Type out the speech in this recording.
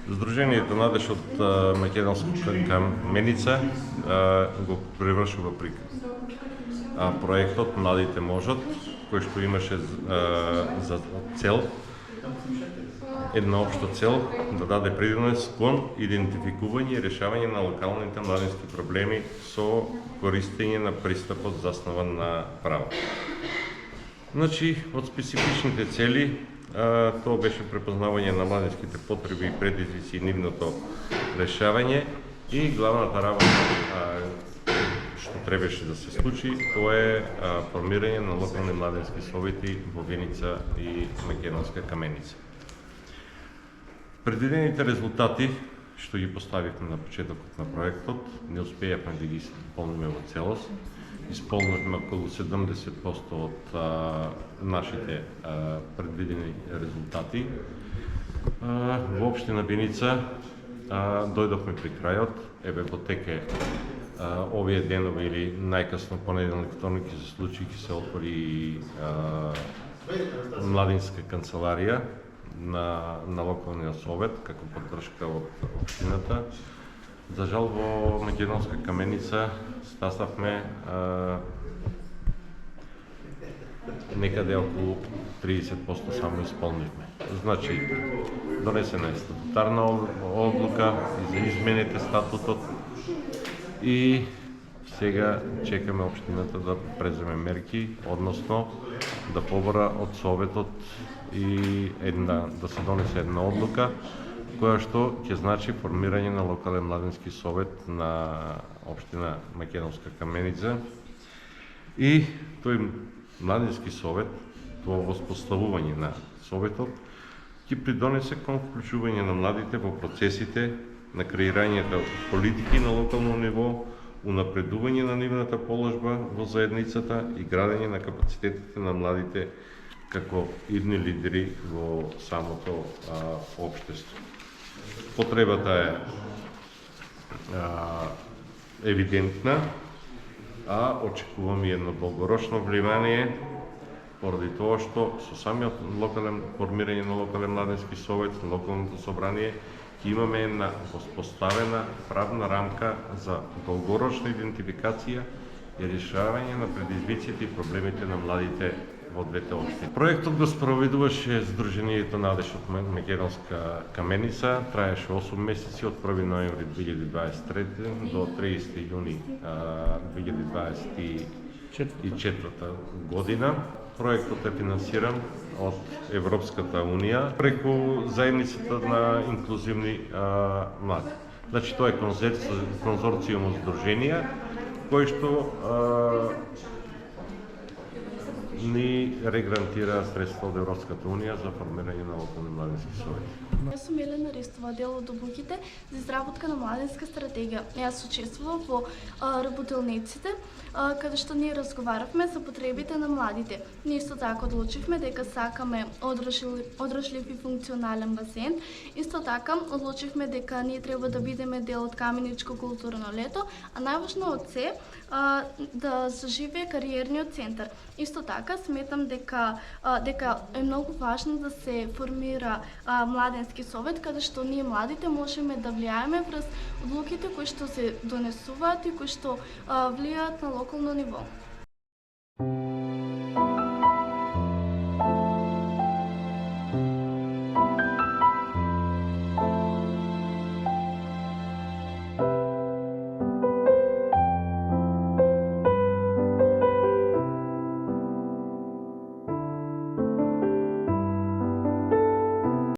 Сдружението Надеж од Македонската каменица го превршува при проектот Младите можат, кој што имаше за цел една општа цел да даде придонес кон идентификување и решавање на локалните младински проблеми со користење на пристапот заснован на право. Значи, од специфичните цели, тоа беше препознавање на младинските потреби и предизвици и нивното решавање и главната работа што требаше да се случи, тоа е формирање на локални младински совети во Виница и Македонска каменица. Предвидените резултати што ги поставивме на почетокот на проектот, не успеавме да ги исполниме во целост. Исполнивме околу 70% од нашите предвидени резултати. Во општина Виница дојдовме при крајот, еве во теке овие денови или најкасно понеделник, вторник ќе се случи, ќе се отвори младинска канцеларија на локалниот совет како поддршка од општината. За жал во Македонска каменица стаставме некаде околу 30% само исполнивме. Значи, донесена е статутарна одлука и за изменете статутот и сега чекаме општината да преземе мерки, односно да побара од советот и да се донесе една одлука која што ќе значи формирање на локален младински совет на општина Македонска каменица и тој младински совет, тоа воспоставување на советот ќе придонесе кон вклучување на младите во процесите на креирањето политики на локално ниво, унапредување на нивната положба во заедницата и градење на капацитетите на младите како идни лидери во самото општество. Потребата е евидентна, а очекуваме едно долгорочно внимание, поради тоа што со самиот формирање на локален младински совет, локалното собрание, ќе имаме една воспоставена правна рамка за долгорочна идентификација и решавање на предизвиците и проблемите на младите во двете општини. Проектот го спроведуваше Сдруженијето Надеж од Македонска каменица, траеше 8 месеци од 1 ноември 2023 до 30 јуни 2024 година. Проектот е финансиран од Европската Унија преку заедницата на инклузивни млади. Значи, тоа е конзорцијум од здруженија кој што ни регрантира средства од Европската Унија за формирање на локални младински совети. Јас сум Елена Ристова, дел од облуките за изработка на младинска стратегија. Јас учествував во работилниците, каде што ние разговаравме за потребите на младите. Ние исто така одлучивме дека сакаме одрашлив и функционален базен. Исто така одлучивме дека ние треба да бидеме дел од Каменичко културно лето, а најважно од се да заживее кариерниот центар. Исто така сметам дека е многу важно да се формира младенски совет, каде што ние младите можеме да влијаеме врз одлуките кои што се донесуваат и кои што влијаат на локално ниво.